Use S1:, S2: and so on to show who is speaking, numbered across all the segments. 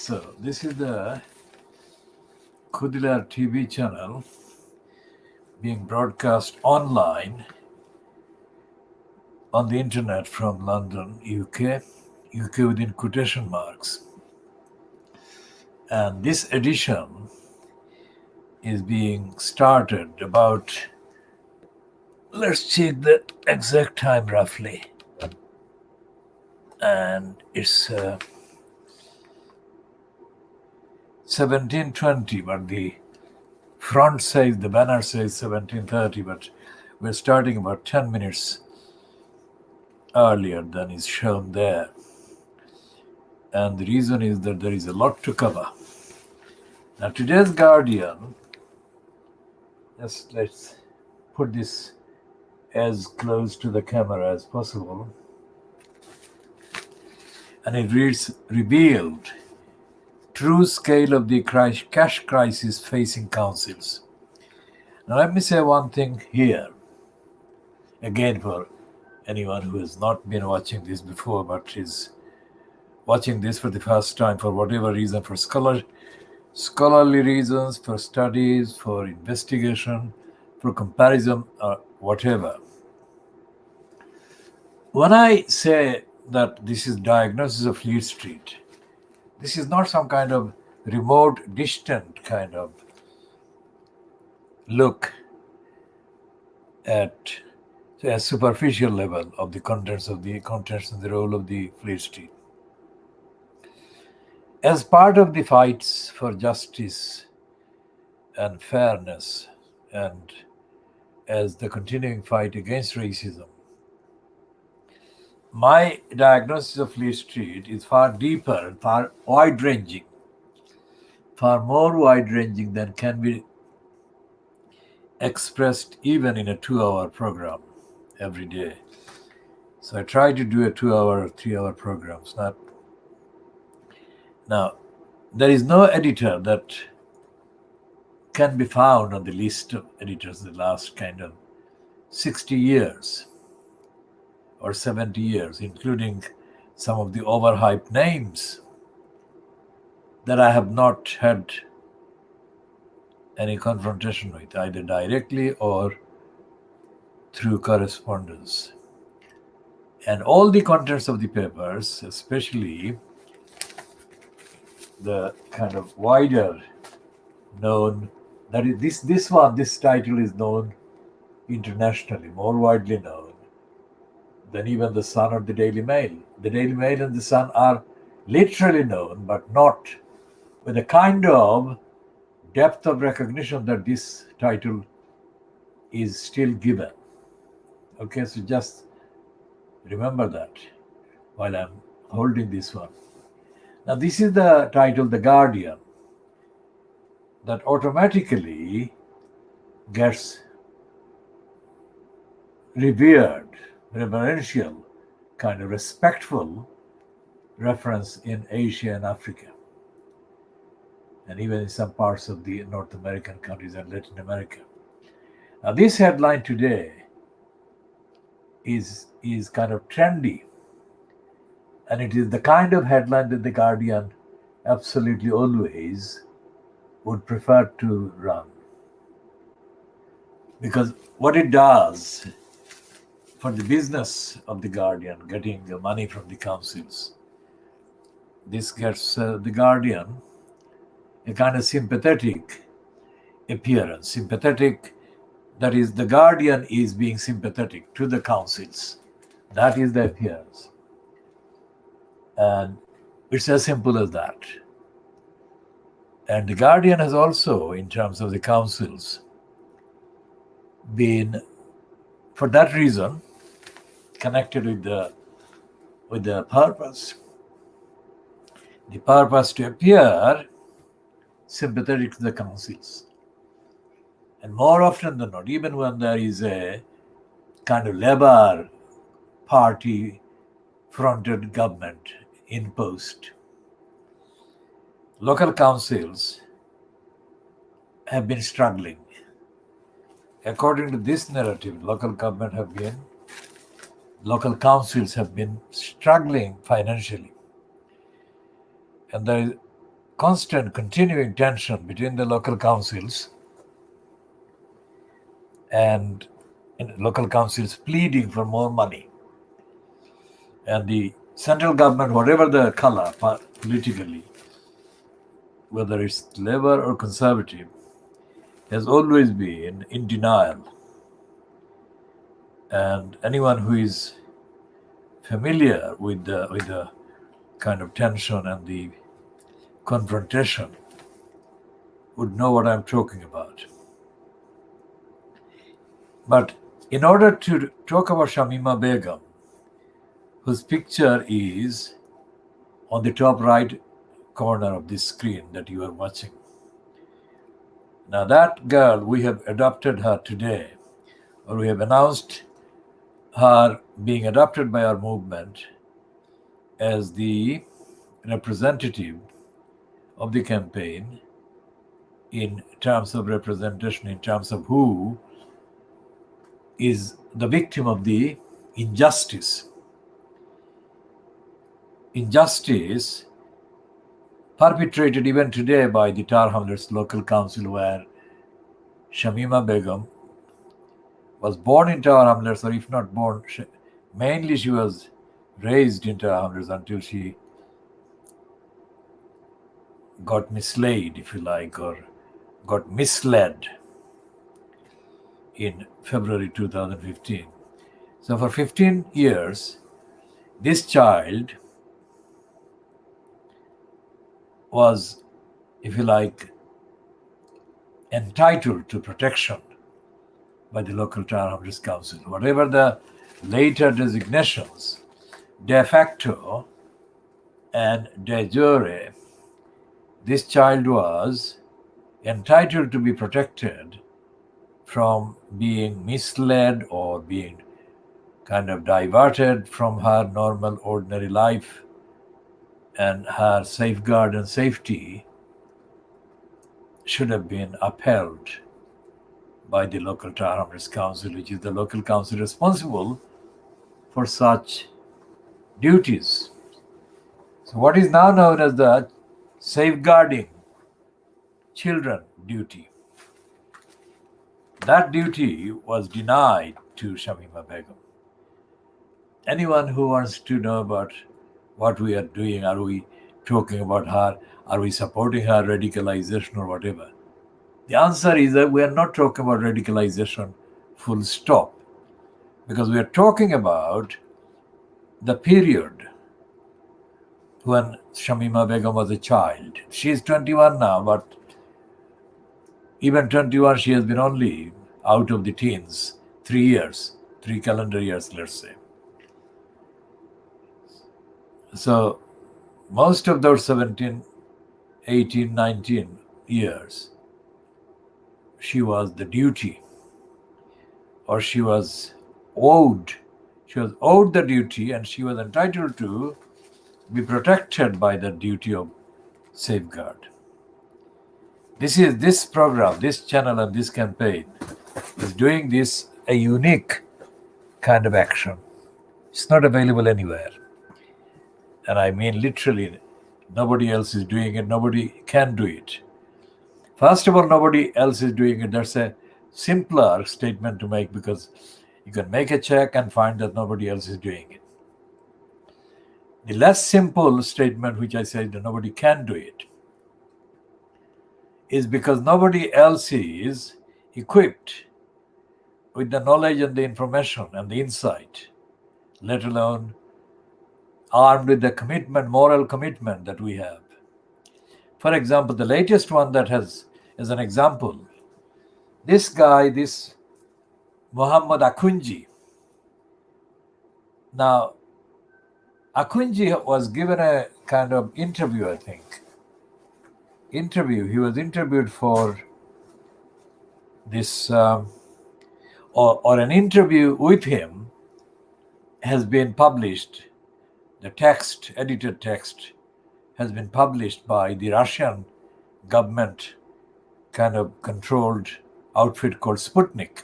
S1: So this is the KhoodeelaarTV channel being broadcast online on the internet from London, UK within quotation marks. And this edition is being started about, let's check the exact time roughly. And it's 17:20, but the front says, the banner says 17:30, but we're starting about 10 minutes earlier than is shown there. And the reason is that there is a lot to cover. Now today's Guardian, let's put this as close to the camera as possible. And it reads, revealed true scale of the cash crisis facing councils. Now let me say one thing here, again for anyone who has not been watching this before but is watching this for the first time for whatever reason, for scholarly reasons, for studies, for investigation, for comparison, or whatever. When I say that this is diagnosis of Fleet Street, this is not some kind of remote, distant kind of look at a superficial level of the contents and the role of the Fleet Street. As part of the fights for justice and fairness, and as the continuing fight against racism, my diagnosis of Fleet Street is far deeper and far wide-ranging, far more wide-ranging than can be expressed even in a 2-hour program every day. So I try to do a 2-hour or 3-hour programs. Now, there is no editor that can be found on the list of editors the last kind of 60 years or 70 years, including some of the overhyped names that I have not had any confrontation with, either directly or through correspondence. And all the contents of the papers, especially the kind of wider known, that is this title is known internationally, more widely known than even the Sun or the Daily Mail. The Daily Mail and the Sun are literally known, but not with a kind of depth of recognition that this title is still given. Okay, so just remember that while I'm holding this one. Now this is the title, The Guardian, that automatically gets revered, reverential, kind of respectful reference in Asia and Africa, and even in some parts of the North American countries and Latin America. Now this headline today is kind of trendy, and it is the kind of headline that the Guardian absolutely always would prefer to run. Because what it does for the business of the Guardian, getting the money from the councils, this gets the Guardian a kind of sympathetic appearance. Sympathetic, that is, the Guardian is being sympathetic to the councils. That is the appearance. And it's as simple as that. And the Guardian has also, in terms of the councils, been, for that reason, connected with the purpose. The purpose to appear sympathetic to the councils. And more often than not, even when there is a kind of Labour Party fronted government in post, local councils have been struggling. According to this narrative, local councils have been struggling financially. And there is constant continuing tension between the local councils and local councils pleading for more money. And the central government, whatever the color politically, whether it's Labour or Conservative, has always been in denial. And anyone who is familiar with the kind of tension and the confrontation would know what I'm talking about. But in order to talk about Shamima Begum, whose picture is on the top right corner of this screen that you are watching. Now that girl, we have adopted her today, or we have announced her being adopted by our movement as the representative of the campaign in terms of representation, in terms of who is the victim of the injustice. Injustice perpetrated even today by the Tar Hamlets local council, where Shamima Begum was born in Tar Hamlets, or if not born, mainly she was raised in Tar Hamlets until she got mislaid, if you like, or got misled in February 2015. So for 15 years, this child was, if you like, entitled to protection by the local Tar Hamlets Council. Whatever the later designations, de facto and de jure, this child was entitled to be protected from being misled or being kind of diverted from her normal, ordinary life, and her safeguard and safety should have been upheld by the local Tar Hamlets Council, which is the local council responsible for such duties. So what is now known as the safeguarding children duty, that duty was denied to Shamima Begum. Anyone who wants to know about what we are doing, are we talking about her, are we supporting her radicalization or whatever? The answer is that we are not talking about radicalization, full stop, because we are talking about the period when Shamima Begum was a child. She is 21 now, but even 21, she has been only out of the teens 3 years, 3 calendar years, let's say. So most of those 17, 18, 19 years, she was the duty, or she was owed the duty, and she was entitled to be protected by the duty of safeguard. This program, this channel, and this campaign is doing this a unique kind of action. It's not available anywhere. And I mean literally, nobody else is doing it, nobody can do it. First of all, nobody else is doing it. That's a simpler statement to make, because you can make a check and find that nobody else is doing it. The less simple statement, which I said that nobody can do it, is because nobody else is equipped with the knowledge and the information and the insight, let alone armed with the commitment, moral commitment that we have. For example, the latest one that has, as an example, this guy, this Muhammad Akunji. Now, Akunji was given a kind of interview, I think. He was interviewed for this, or an interview with him has been published. The text, edited text, has been published by the Russian government kind of controlled outfit called Sputnik.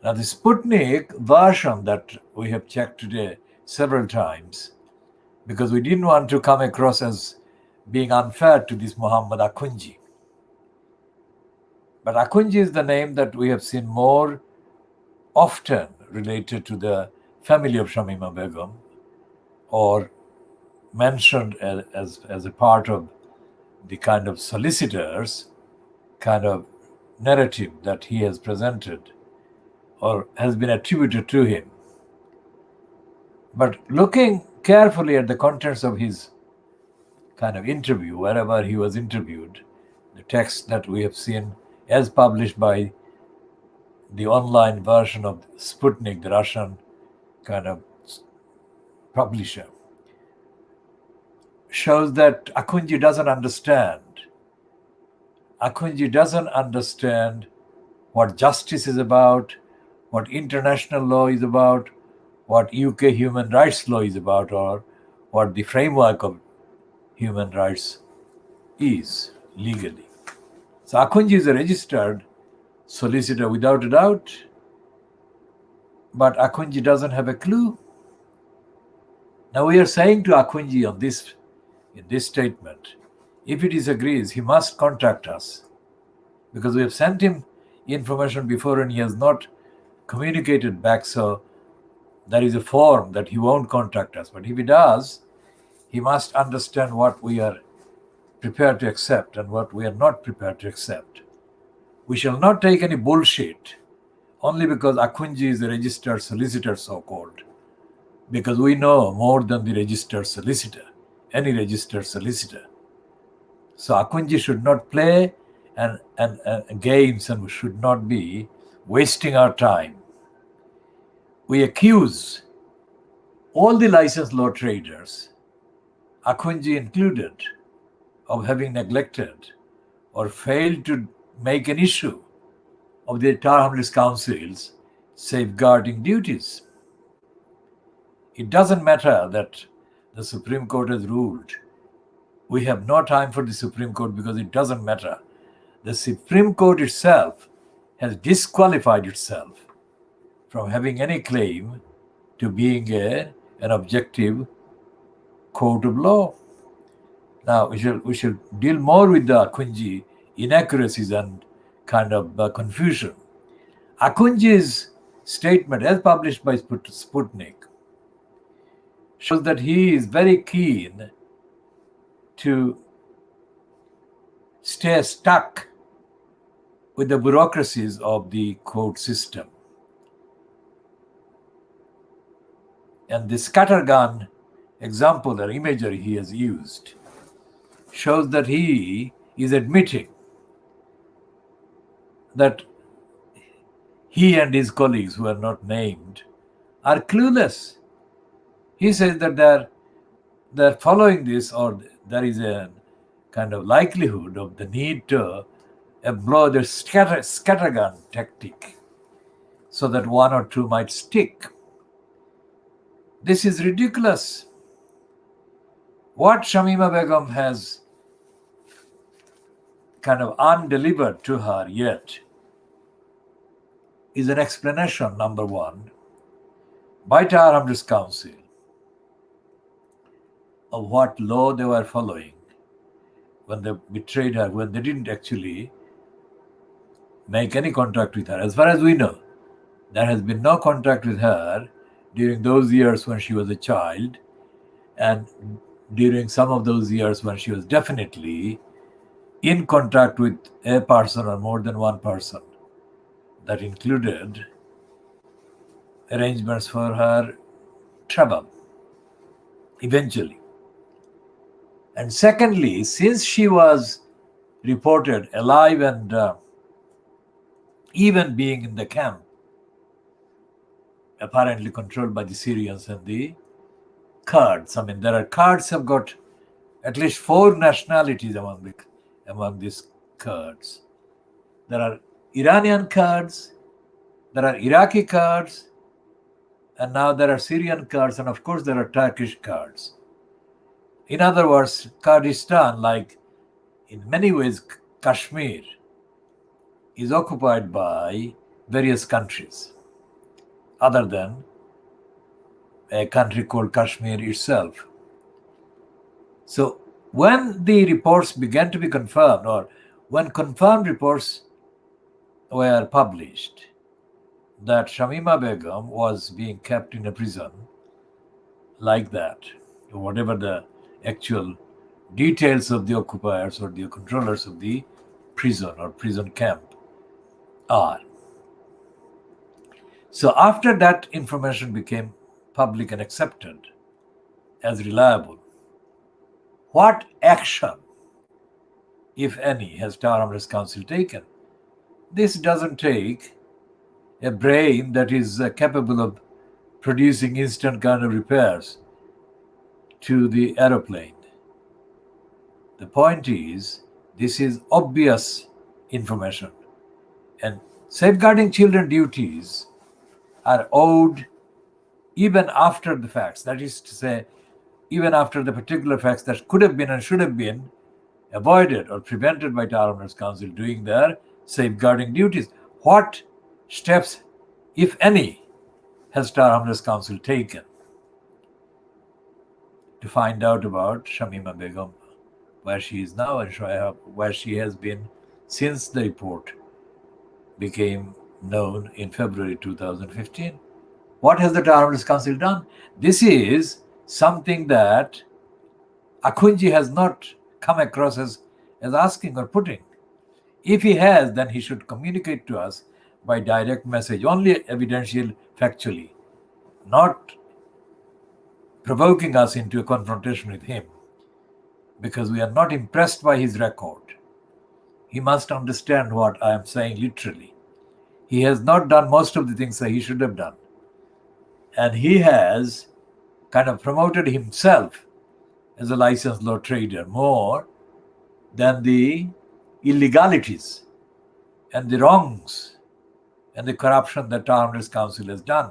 S1: Now the Sputnik version that we have checked today several times, because we didn't want to come across as being unfair to this Muhammad Akunji. But Akunji is the name that we have seen more often related to the family of Shamima Begum, or mentioned as a part of the kind of solicitors kind of narrative that he has presented or has been attributed to him. But looking carefully at the contents of his kind of interview, wherever he was interviewed, the text that we have seen as published by the online version of Sputnik, the Russian kind of publisher, shows that Akunji doesn't understand. Akunji doesn't understand what justice is about, what international law is about, what UK human rights law is about, or what the framework of human rights is legally. So Akunji is a registered solicitor without a doubt, but Akunji doesn't have a clue. Now we are saying to Akunji in this statement, if he disagrees, he must contact us, because we have sent him information before and he has not communicated back. So there is a form that he won't contact us. But if he does, he must understand what we are prepared to accept and what we are not prepared to accept. We shall not take any bullshit only because Akunji is a registered solicitor, so-called, because we know more than the registered solicitor, any registered solicitor. So Akunji should not play and games, and we should not be wasting our time. We accuse all the licensed law traders, Akunji included, of having neglected or failed to make an issue of the Tar Hamlets Council's safeguarding duties. It doesn't matter that the Supreme Court has ruled. We have no time for the Supreme Court because it doesn't matter. The Supreme Court itself has disqualified itself from having any claim to being an objective court of law. Now we shall deal more with the Akunji inaccuracies and kind of confusion. Akunji's statement, as published by Sputnik, shows that he is very keen to stay stuck with the bureaucracies of the court system. And the scattergun example or imagery he has used shows that he is admitting that he and his colleagues, who are not named, are clueless. He says that they're following this, or there is a kind of likelihood of the need to employ the scattergun tactic so that one or two might stick. This is ridiculous. What Shamima Begum has kind of undelivered to her yet is an explanation, number one, by Tar Hamlets Council of what law they were following when they betrayed her, when they didn't actually make any contact with her. As far as we know, there has been no contact with her during those years when she was a child, and during some of those years when she was definitely in contact with a person or more than one person. That included arrangements for her travel eventually. And secondly, since she was reported alive and even being in the camp, apparently controlled by the Syrians and the Kurds. I mean, there are Kurds have got at least 4 nationalities among these Kurds. There are Iranian Kurds, there are Iraqi Kurds, and now there are Syrian Kurds, and of course there are Turkish Kurds. In other words, Kurdistan, like in many ways Kashmir, is occupied by various countries other than a country called Kashmir itself. So When the reports began to be confirmed, or when confirmed reports were published that Shamima Begum was being kept in a prison like that, whatever the actual details of the occupiers or the controllers of the prison or prison camp are. So after that information became public and accepted as reliable, what action, if any, has Tower Hamlets Council taken? This doesn't take a brain that is capable of producing instant kind of repairs to the aeroplane. The point is, this is obvious information, and safeguarding children duties are owed even after the facts. That is to say, even after the particular facts that could have been and should have been avoided or prevented by Tower Hamlets Council doing their safeguarding duties. What steps, if any, has Tower Hamlets Council taken to find out about Shamima Begum, where she is now and where she has been since the report became known in February 2015? What has the Tower Hamlets Council done? This is something that Akhunji has not come across as asking or putting. If he has, then he should communicate to us by direct message, only evidential, factually, not provoking us into a confrontation with him, because we are not impressed by his record. He must understand what I am saying literally. He has not done most of the things that he should have done. And he has kind of promoted himself as a licensed law trader more than the illegalities and the wrongs and the corruption that Tower Hamlets Council has done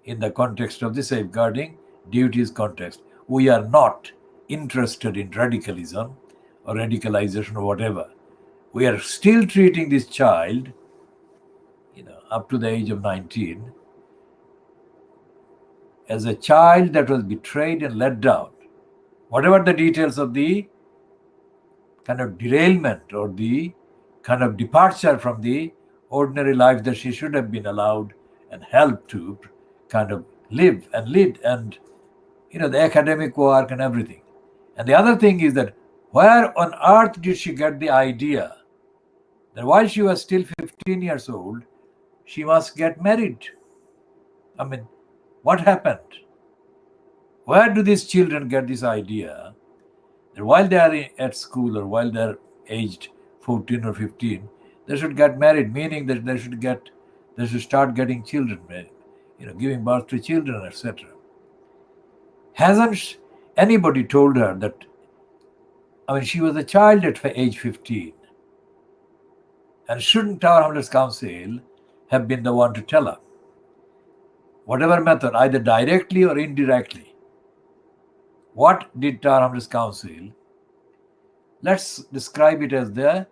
S1: in the context of the safeguarding duties context. We are not interested in radicalism or radicalization or whatever. We are still treating this child, up to the age of 19, as a child that was betrayed and let down. Whatever the details of the kind of derailment or the kind of departure from the ordinary life that she should have been allowed and helped to kind of live and lead, and the academic work and everything. And the other thing is that where on earth did she get the idea that while she was still 15 years old, she must get married? I mean, what happened? Where do these children get this idea that while they are at school or while they're aged 14 or 15, they should get married, meaning that they should start getting children, giving birth to children, etc. Hasn't anybody told her that? I mean, she was a child at age 15. And shouldn't Tower Hamlets Council have been the one to tell her? Whatever method, either directly or indirectly. What did Tower Hamlets Council? Let's describe it as the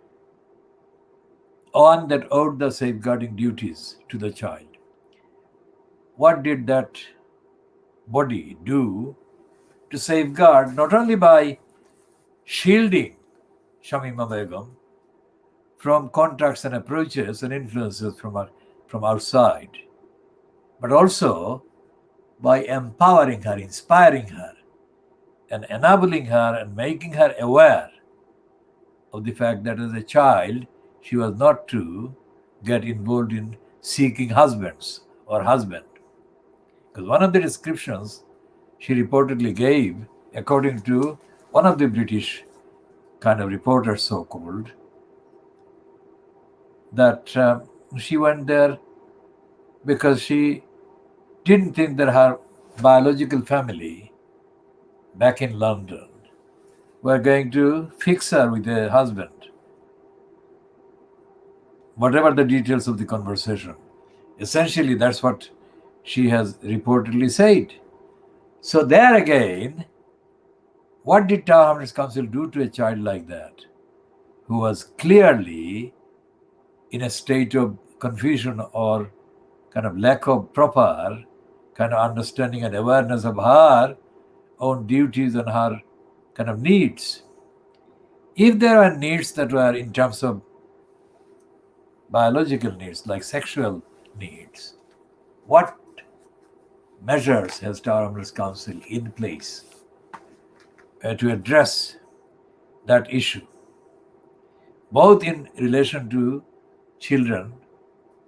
S1: one that owed the safeguarding duties to the child. What did that body do to safeguard, not only by shielding Shamima Begum from contacts and approaches and influences from outside, but also by empowering her, inspiring her, and enabling her and making her aware of the fact that as a child, she was not to get involved in seeking husbands or husband. Because one of the descriptions she reportedly gave, according to one of the British kind of reporters, so-called, that she went there because she didn't think that her biological family back in London were going to fix her with a husband. Whatever the details of the conversation, essentially that's what she has reportedly said. So there again, what did Tower Hamlets Council do to a child like that, who was clearly in a state of confusion or kind of lack of proper kind of understanding and awareness of her own duties and her kind of needs? If there are needs that were in terms of biological needs, like sexual needs, what measures has Tower Hamlets Council in place to address that issue, both in relation to children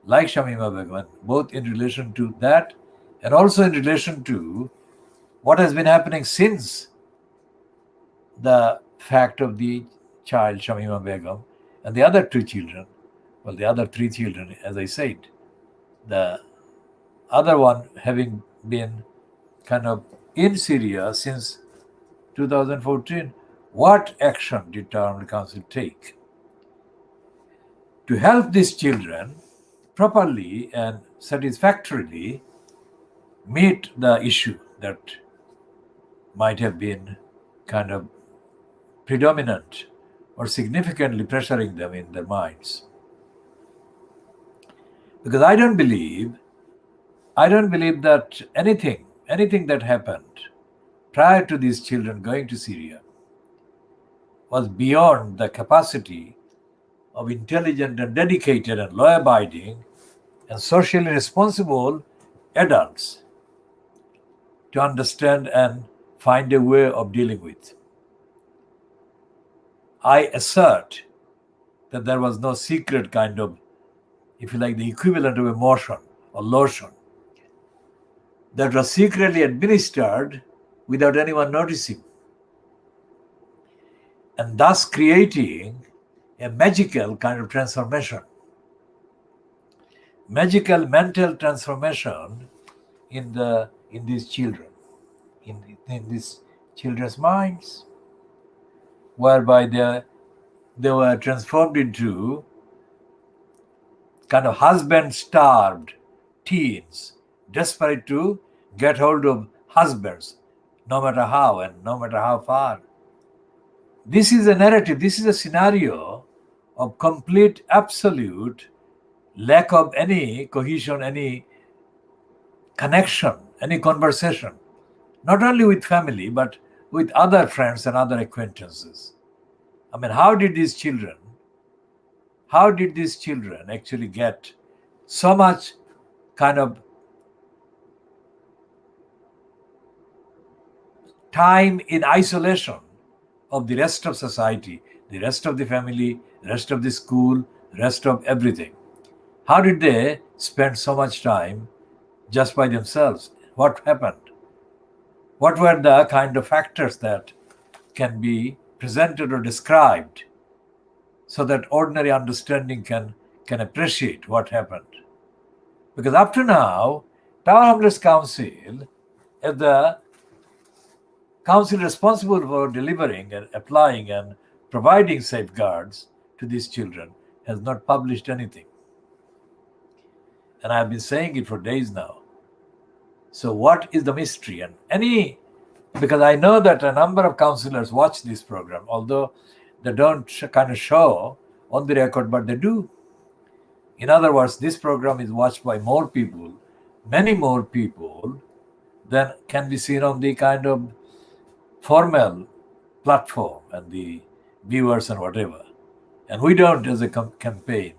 S1: like Shamima Begum, both in relation to that and also in relation to what has been happening since the fact of the child Shamima Begum and the other two children, well, the other three children, as I said, the other one having been kind of in Syria since 2014. What action did Tower Hamlets Council take to help these children properly and satisfactorily meet the issue that might have been kind of predominant or significantly pressuring them in their minds? Because I don't believe that anything that happened prior to these children going to Syria was beyond the capacity of intelligent and dedicated and law-abiding and socially responsible adults to understand and find a way of dealing with. I assert that there was no secret kind of, if you like, the equivalent of a motion or lotion that was secretly administered without anyone noticing, and thus creating a magical kind of transformation, magical mental transformation in these children, in these children's minds, whereby they were transformed into kind of husband-starved teens, desperate to get hold of husbands, no matter how and no matter how far. This is a narrative, this is a scenario of complete, absolute lack of any cohesion, any connection, any conversation, not only with family, but with other friends and other acquaintances. I mean, how did these children actually get so much kind of time in isolation of the rest of society, the rest of the family, rest of the school, rest of everything? How did they spend so much time just by themselves? What happened? What were the kind of factors that can be presented or described so that ordinary understanding can appreciate what happened? Because up to now, Tower Hamlets Council, as the council responsible for delivering and applying and providing safeguards to these children, has not published anything. And I have been saying it for days now. So what is the mystery? And because I know that a number of councillors watch this program, although they don't kind of show on the record, but they do. In other words, this program is watched by more people, many more people than can be seen on the kind of formal platform and the viewers and whatever. And we don't, as a campaign,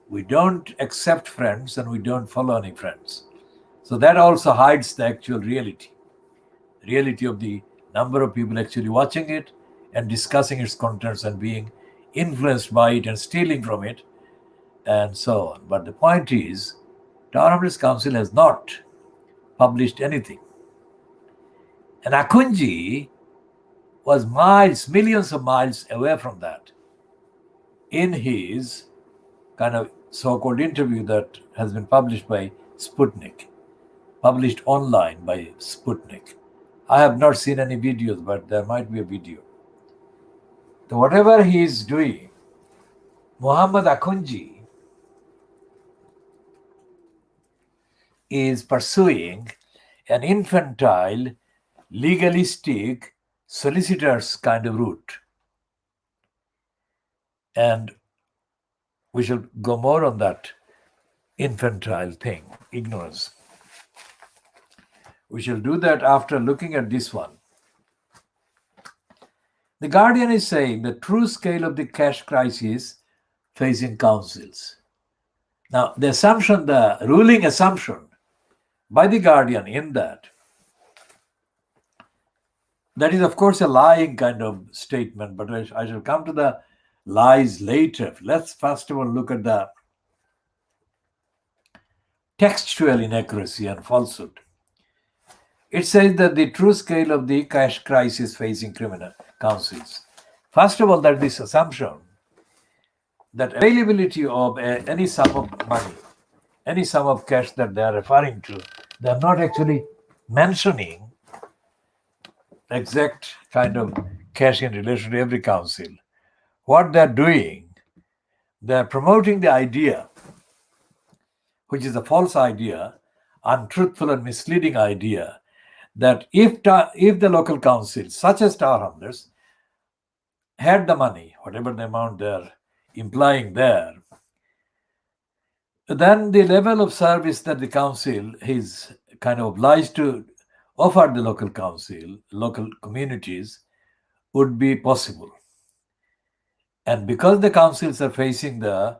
S1: we don't accept friends and we don't follow any friends. So that also hides the actual reality of the number of people actually watching it and discussing its contents and being influenced by it and stealing from it and so on. But the point is, Tower Hamlets Council has not published anything. And Akunji was miles, millions of miles away from that in his kind of so-called interview that has been published by Sputnik, published online by Sputnik. I have not seen any videos, but there might be a video. So whatever he is doing, Muhammad Akunji is pursuing an infantile, legalistic, solicitor's kind of route. And we shall go more on that infantile thing, ignorance. We shall do that after looking at this one. The Guardian is saying the true scale of the cash crisis facing councils. Now, the assumption, the ruling assumption by the Guardian in that is, of course, a lying kind of statement, but I shall come to the lies later. Let's first of all look at the textual inaccuracy and falsehood. It says that the true scale of the cash crisis facing criminal councils. First of all, that this assumption that availability of any sum of money, any sum of cash that they are referring to, they are not actually mentioning exact kind of cash in relation to every council. What they are doing, they are promoting the idea, which is a false idea, untruthful and misleading idea, that if the local councils, such as Tower Hamlets, had the money, whatever the amount they're implying there, then the level of service that the council is kind of obliged to offer the local council, local communities, would be possible. And because the councils are facing the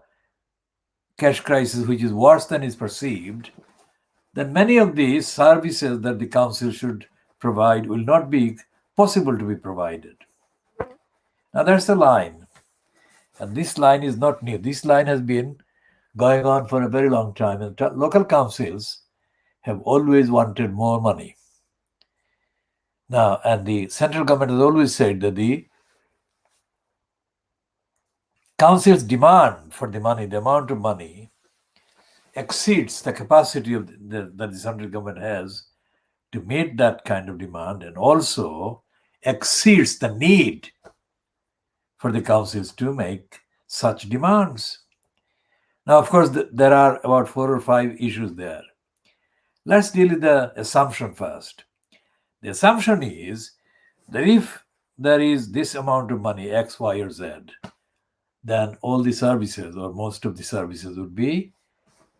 S1: cash crisis, which is worse than is perceived, then many of these services that the council should provide will not be possible to be provided. Now that's the line. And this line is not new. This line has been going on for a very long time. And local councils have always wanted more money. Now, and the central government has always said that the council's demand for the money, the amount of money, exceeds the capacity of that the central government has to meet that kind of demand, and also exceeds the need for the councils to make such demands. Now, of course, there are about 4 or 5 issues there. Let's deal with the assumption first. The assumption is that if there is this amount of money, X, Y, or Z, then all the services or most of the services would be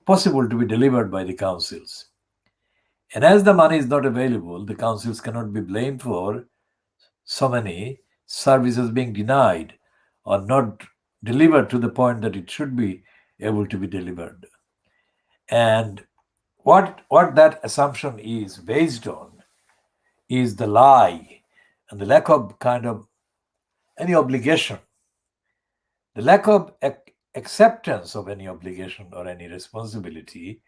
S1: possible to be delivered by the councils. And as the money is not available, the councils cannot be blamed for so many services being denied or not delivered to the point that it should be able to be delivered. And what that assumption is based on is the lie and the lack of kind of any obligation, the lack of acceptance of any obligation or any responsibility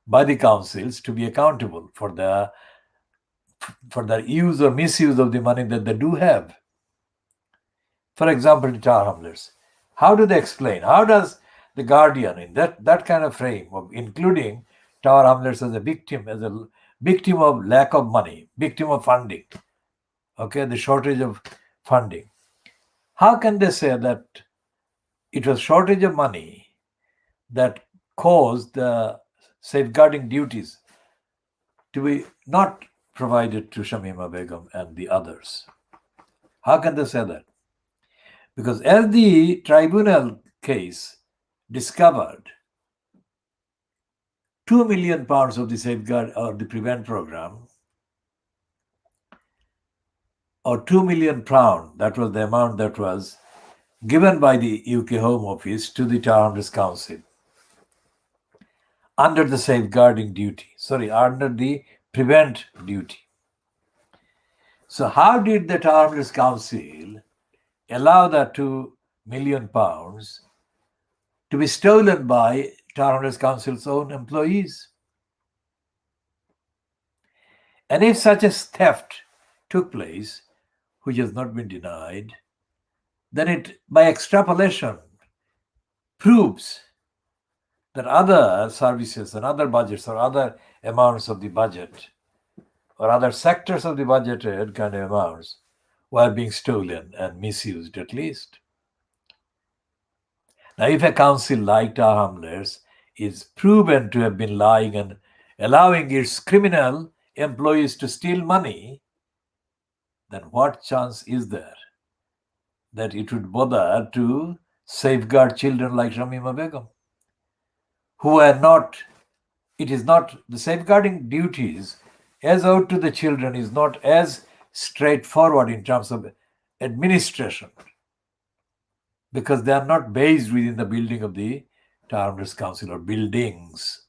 S1: by the councils to be accountable for the use or misuse of the money that they do have. For example, the Tower Hamlets. How do they explain? How does the Guardian, in that kind of frame of including Tower Hamlets as a victim of lack of money, victim of funding, okay, the shortage of funding, how can they say that it was shortage of money that caused the safeguarding duties to be not provided to Shamima Begum and the others? How can they say that? Because as the tribunal case discovered, £2 million of the safeguard or the prevent program, or £2 million, that was the amount that was given by the UK Home Office to the Tower Hamlets Council under the safeguarding duty, under the prevent duty. So how did the Tower Hamlets Council allow that £2 million to be stolen by Tower Hamlets Council's own employees? And if such a theft took place, which has not been denied, then it, by extrapolation, proves that other services and other budgets or other amounts of the budget or other sectors of the budgeted kind of amounts were being stolen and misused at least. Now, if a council like Tower Hamlets is proven to have been lying and allowing its criminal employees to steal money, then what chance is there that it would bother to safeguard children like Shamima Begum, who are not, it is not, the safeguarding duties as out to the children is not as straightforward in terms of administration, because they are not based within the building of the Tower Hamlets Council or buildings.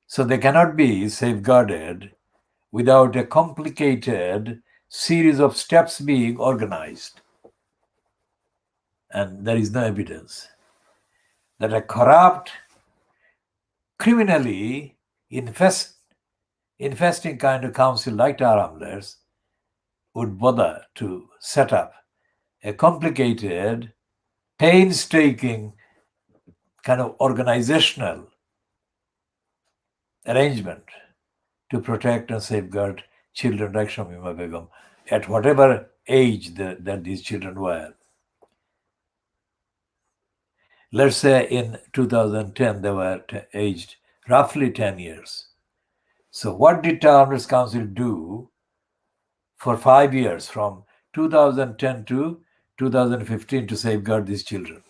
S1: So they cannot be safeguarded without a complicated series of steps being organized. And there is no evidence that a corrupt, criminally infesting kind of council like Tower Hamlets would bother to set up a complicated, painstaking kind of organizational arrangement to protect and safeguard children like Shamima Begum at whatever age that these children were. Let's say in 2010 they were aged roughly 10 years. So what did Tower Hamlets Council do for 5 years from 2010 to 2015 to safeguard these children?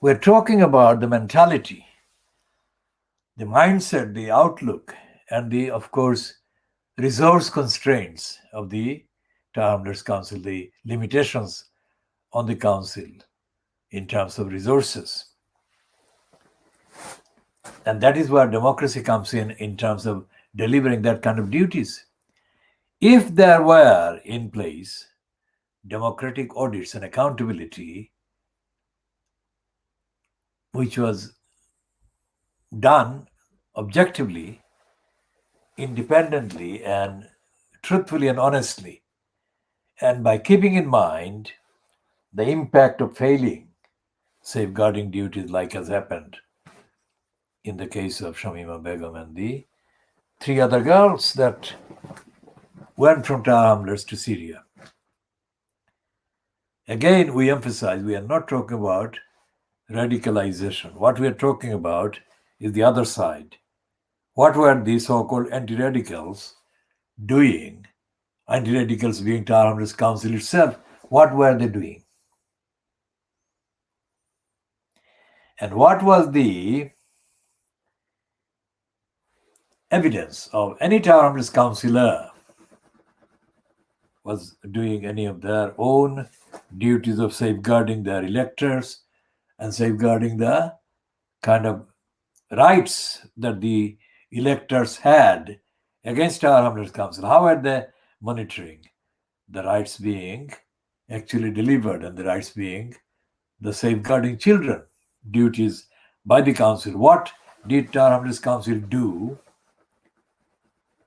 S1: We're talking about the mentality, the mindset, the outlook, and the, of course, resource constraints of the Tower Hamlets Council, the limitations on the council in terms of resources. And that is where democracy comes in terms of delivering that kind of duties. If there were in place democratic audits and accountability, which was done objectively, independently, and truthfully and honestly, and by keeping in mind the impact of failing safeguarding duties, like has happened in the case of Shamima Begum and the 3 other girls that went from Tower Hamlets to Syria. Again, we emphasize we are not talking about radicalization. What we are talking about is the other side. What were the so-called anti-radicals doing? Anti-radicals being Tower Hamlets Council itself. What were they doing? And what was the evidence of any Tower Hamlets councillor was doing any of their own duties of safeguarding their electors and safeguarding the kind of rights that the electors had against Tower Hamlets Council? How are they monitoring the rights being actually delivered and the rights being the safeguarding children duties by the council? What did Tower Hamlets Council do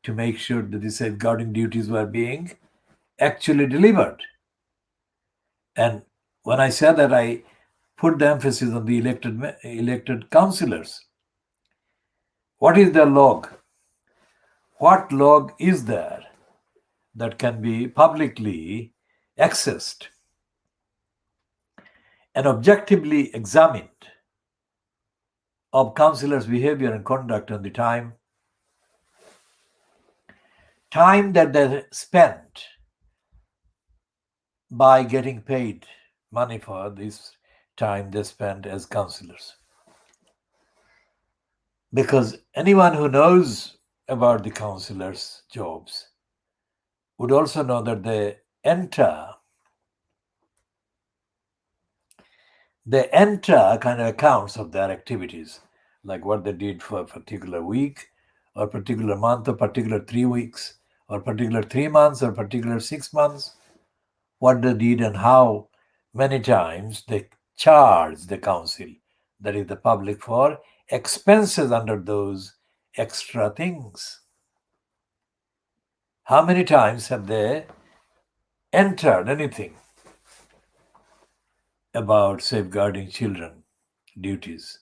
S1: to make sure that the safeguarding duties were being actually delivered? And when I said that, I put the emphasis on the elected councillors. What is their log? What log is there that can be publicly accessed and objectively examined of councillors' behavior and conduct and the time that they spent by getting paid money for this time they spent as councillors? Because anyone who knows about the councillors' jobs would also know that they enter kind of accounts of their activities, like what they did for a particular week or particular month or particular 3 weeks or particular 3 months or particular 6 months, what they did and how many times they charge the council, that is the public, for expenses under those extra things. How many times have they entered anything about safeguarding children duties?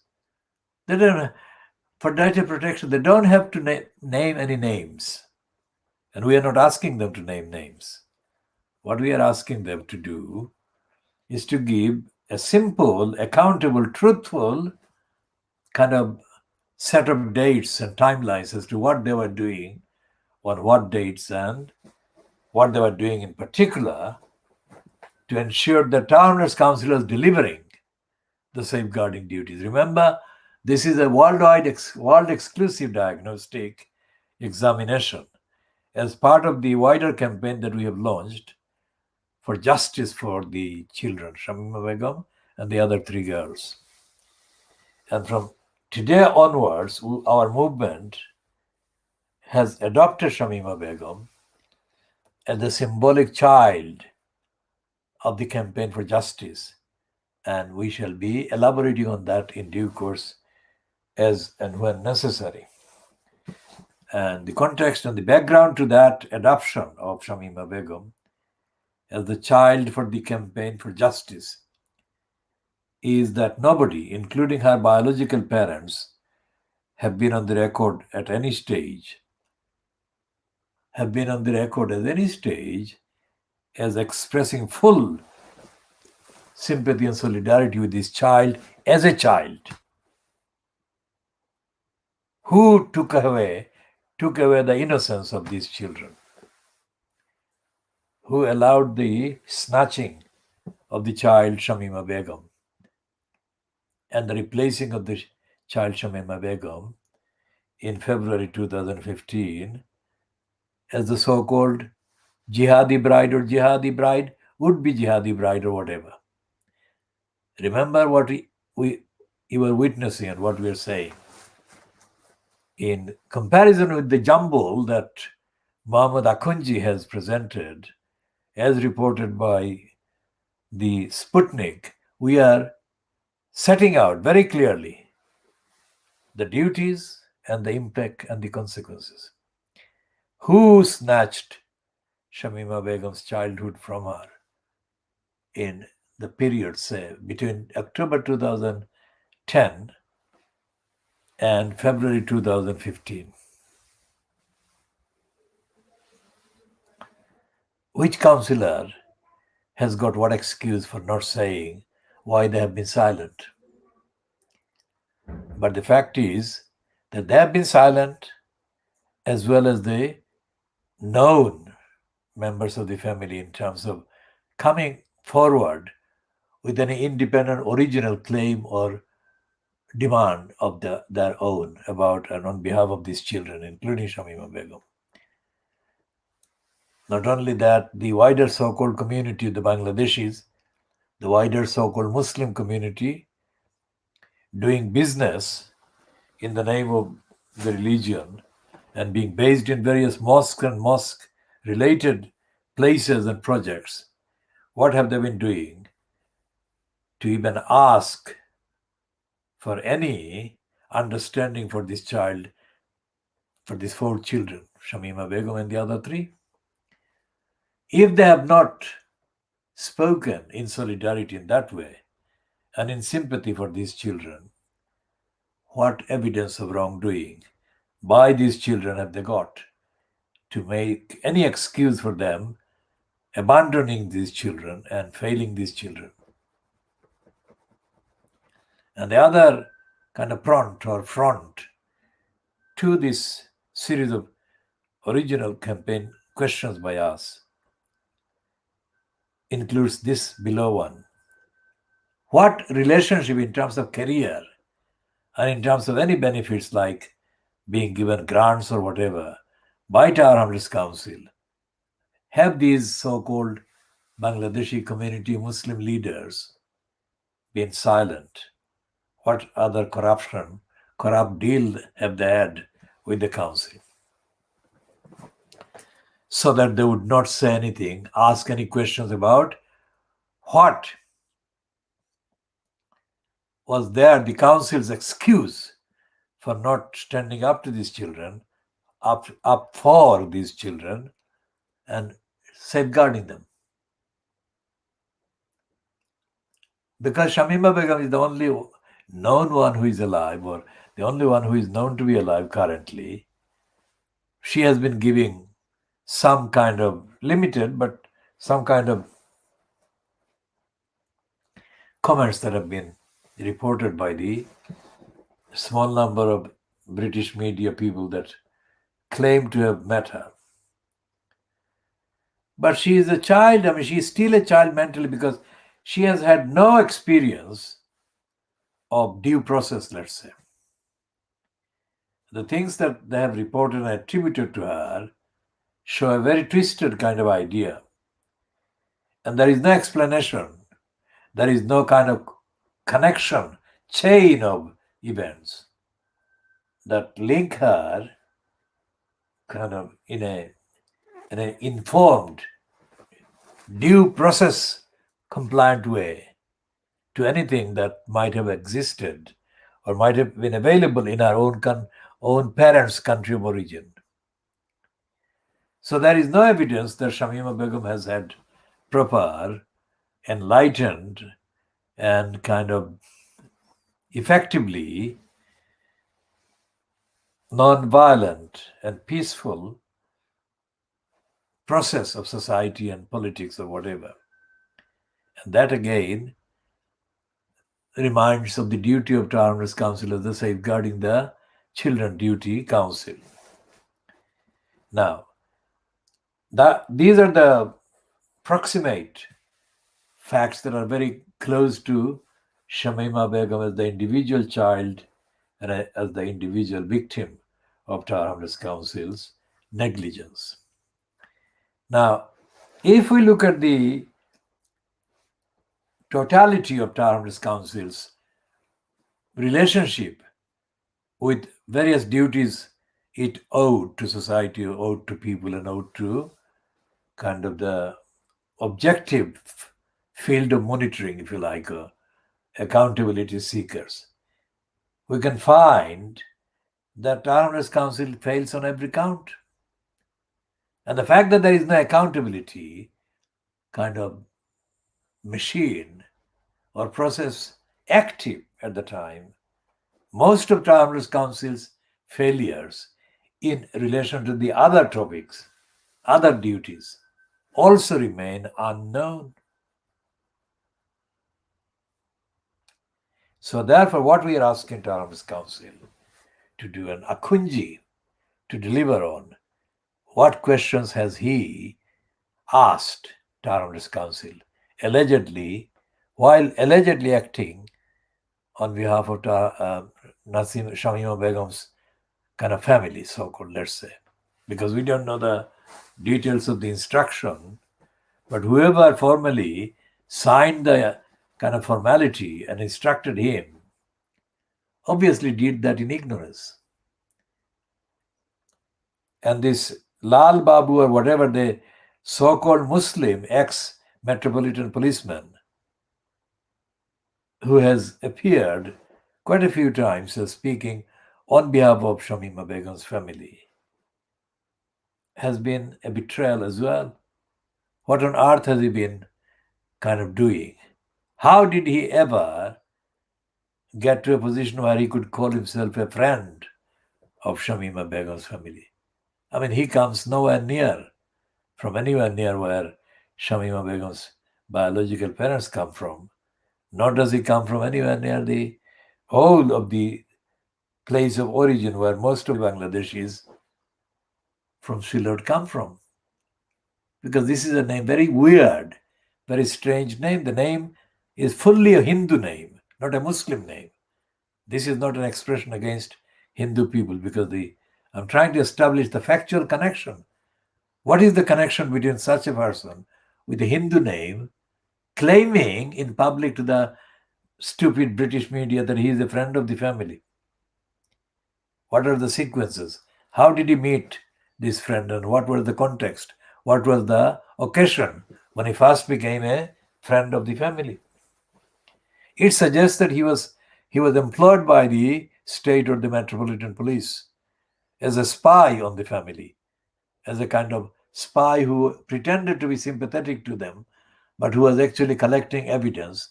S1: They don't, for data protection, they don't have to name any names. And we are not asking them to name names. What we are asking them to do is to give a simple, accountable, truthful kind of set of dates and timelines as to what they were doing on what dates and what they were doing in particular to ensure that Towners Council was delivering the safeguarding duties. Remember, this is a world exclusive diagnostic examination as part of the wider campaign that we have launched for justice for the children, Shamima Begum and the other three girls. And from today onwards, our movement has adopted Shamima Begum as the symbolic child of the campaign for justice. And we shall be elaborating on that in due course as and when necessary. And the context and the background to that adoption of Shamima Begum as the child for the campaign for justice is that nobody, including her biological parents, have been on the record at any stage, as expressing full sympathy and solidarity with this child as a child who took away the innocence of these children, who allowed the snatching of the child Shamima Begum and the replacing of the child Shamima Begum in February 2015 as the so-called jihadi bride or jihadi bride, would-be jihadi bride or whatever. Remember what you were witnessing and what we are saying. In comparison with the jumble that Mohammad Akunji has presented, as reported by the Sputnik, we are setting out very clearly the duties and the impact and the consequences. Who snatched Shamima Begum's childhood from her in the period, say, between October 2010 and February 2015? Which councillor has got what excuse for not saying why they have been silent? But the fact is that they have been silent, as well as the known members of the family, in terms of coming forward with any independent original claim or demand of their own about and on behalf of these children, including Shamima Begum. Not only that, the wider so-called community, the Bangladeshis, the wider so-called Muslim community, doing business in the name of the religion and being based in various mosques and mosque-related places and projects, what have they been doing to even ask for any understanding for this child, for these four children, Shamima Begum and the other three? If they have not spoken in solidarity in that way and in sympathy for these children, what evidence of wrongdoing by these children have they got to make any excuse for them abandoning these children and failing these children? And the other kind of front to this series of original campaign questions by us includes this below one. What relationship in terms of career and in terms of any benefits like being given grants or whatever by Tower Hrs Council have these so-called Bangladeshi community Muslim leaders been silent? What other corrupt deal have they had with the council? So that they would not say anything, ask any questions about what was there the council's excuse for not standing up to these children, up for these children and safeguarding them. Because Shamima Begum is the only known one who is alive, or the only one who is known to be alive currently. She has been giving some kind of limited, but some kind of comments that have been reported by the small number of British media people that claim to have met her. But she is a child. I mean, she is still a child mentally because she has had no experience of due process, let's say. The things that they have reported and attributed to her show a very twisted kind of idea. And there is no explanation. There is no kind of connection, chain of events that link her kind of in an informed, due process compliant way to anything that might have existed or might have been available in our own parents' country of origin. So there is no evidence that Shamima Begum has had proper, enlightened, and kind of effectively non-violent and peaceful process of society and politics or whatever. And that again reminds of the duty of Tolerance Council as the Safeguarding the Children Duty Council. Now, these are the proximate facts that are very close to Shamima Begum as the individual child and as the individual victim of Tolerance Council's negligence. Now, if we look at the totality of Tolerance Council's relationship with various duties it owed to society, owed to people, and owed to kind of the objective field of monitoring, if you like, accountability seekers, we can find that Tolerance Council fails on every count. And the fact that there is no accountability kind of machine or process active at the time, most of Tolerance Council's failures in relation to the other topics, other duties, also remain unknown. So therefore, what we are asking Tolerance Council to do an akunji, to deliver on, what questions has he asked Tolerance Council, while allegedly acting on behalf of Shamima Begum's kind of family, so-called, let's say, because we don't know the details of the instruction, but whoever formally signed the kind of formality and instructed him obviously did that in ignorance. And this Lal Babu or whatever, the so-called Muslim ex-metropolitan policeman who has appeared quite a few times as speaking on behalf of Shamima Begum's family, has been a betrayal as well. What on earth has he been kind of doing? How did he ever get to a position where he could call himself a friend of Shamima Begum's family? I mean, he comes nowhere near from anywhere near where Shamima Begum's biological parents come from, nor does he come from anywhere near the whole of the place of origin where most of Bangladeshis from Sylhet come from. Because this is a name, very weird, very strange name. The name is fully a Hindu name, not a Muslim name. This is not an expression against Hindu people because I'm trying to establish the factual connection. What is the connection between such a person with a Hindu name claiming in public to the stupid British media that he is a friend of the family? What are the sequences? How did he meet this friend and what was the context? What was the occasion when he first became a friend of the family? It suggests that he was employed by the state or the metropolitan police as a spy on the family, as a kind of spy who pretended to be sympathetic to them, but who was actually collecting evidence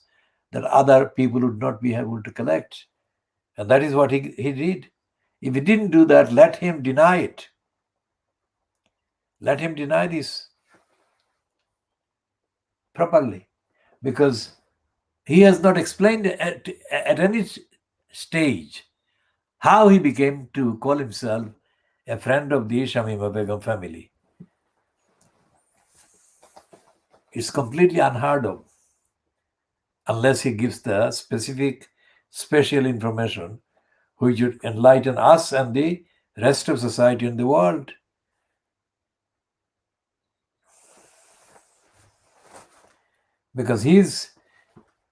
S1: that other people would not be able to collect. And that is what he did. If he didn't do that, let him deny it. Let him deny this properly, because he has not explained at any stage how he became to call himself a friend of the Shamima Begum family. It's completely unheard of unless he gives the specific, special information which would enlighten us and the rest of society and the world. Because he's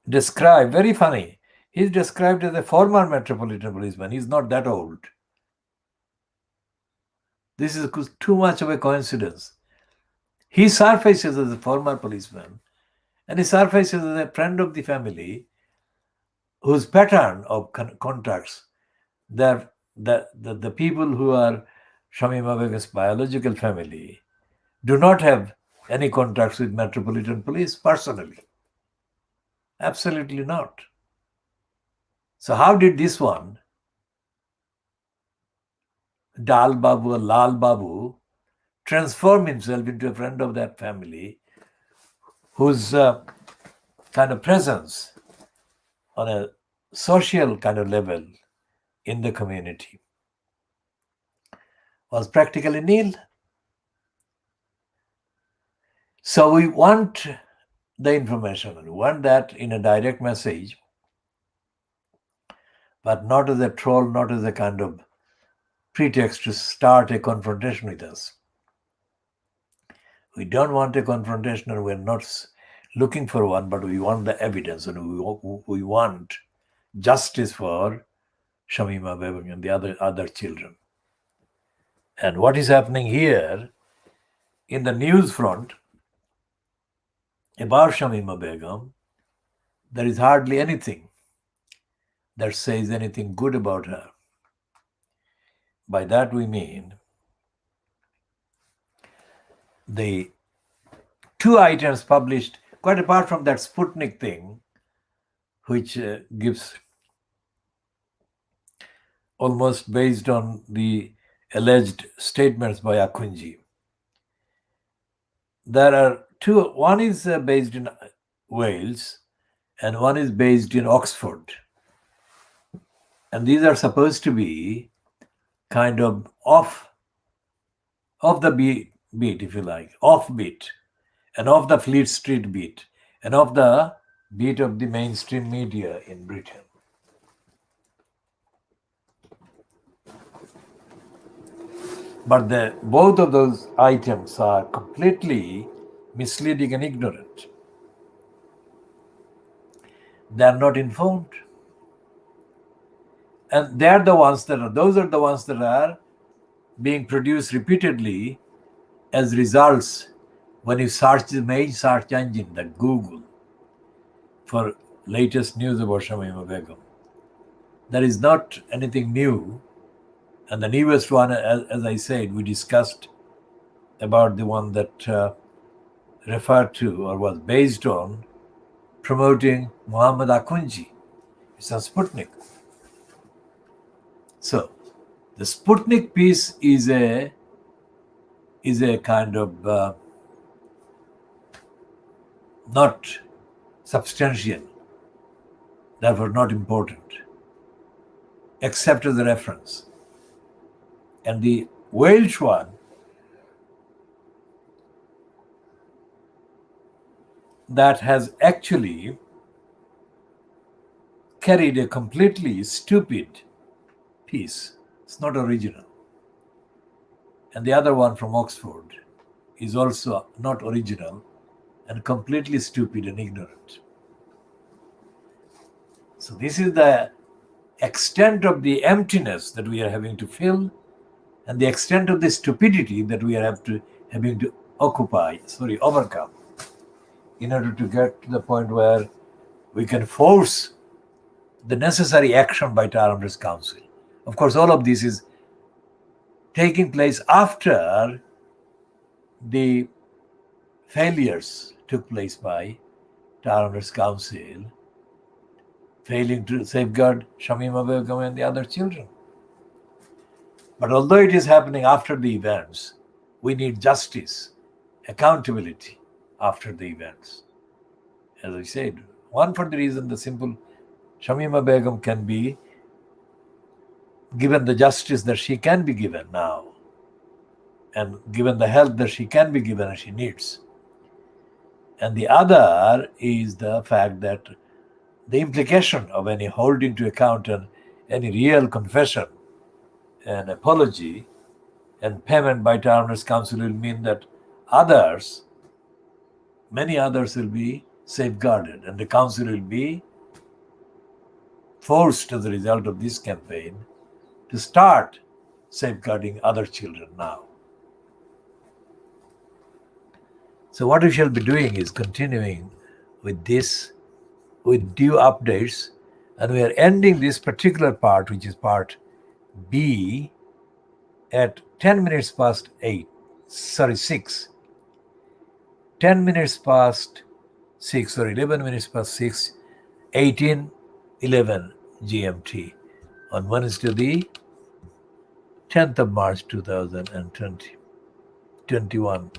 S1: described, very funny, he's described as a former metropolitan policeman. He's not that old. This is too much of a coincidence. He surfaces as a former policeman and he surfaces as a friend of the family whose pattern of contacts, the people who are Shamima Begum's biological family do not have any contacts with Metropolitan Police personally. Absolutely not. So how did this one, Dal Babu or Lal Babu, transform himself into a friend of that family whose kind of presence on a social kind of level in the community was practically nil? So we want the information, and we want that in a direct message, but not as a troll, not as a kind of pretext to start a confrontation with us. We don't want a confrontation, and we're not looking for one, but we want the evidence, and we want justice for Shamima Begum and the other children. And what is happening here in the news front about Shamima Begum, there is hardly anything that says anything good about her. By that we mean the two items published, quite apart from that Sputnik thing, which gives almost based on the alleged statements by Akunji. There are two, one is based in Wales and one is based in Oxford. And these are supposed to be kind of off the beat, if you like, off beat, and off the Fleet Street beat, and off the beat of the mainstream media in Britain. But both of those items are completely misleading and ignorant. They are not informed. And those are the ones that are being produced repeatedly as results when you search the main search engine, the Google, for latest news about Shamima Begum. There is not anything new. And the newest one, as I said, we discussed about the one that referred to or was based on promoting Muhammad Akunji. It's on Sputnik. So the Sputnik piece is a kind of not substantial, therefore not important, except as a reference. And the Welsh one, that has actually carried a completely stupid piece. It's not original. And the other one from Oxford is also not original and completely stupid and ignorant. So this is the extent of the emptiness that we are having to fill and the extent of the stupidity that we are having to overcome in order to get to the point where we can force the necessary action by Hrs Council. Of course, all of this is taking place after the failures took place by Hrs Council, failing to safeguard Shamima Begum and the other children. But although it is happening after the events, we need justice, accountability after the events. As I said, one, for the reason the simple Shamima Begum can be given the justice that she can be given now, and given the help that she can be given and she needs. And the other is the fact that the implication of any holding to account and any real confession and apology and payment by Towners Council will mean that others, many others will be safeguarded, and the council will be forced as a result of this campaign to start safeguarding other children now. So what we shall be doing is continuing with this, with due updates, and we are ending this particular part, which is part B, at 10 minutes past 6. 10 minutes past 6, or 11 minutes past 6, 18:11 GMT on Wednesday, the 10th of March 2021.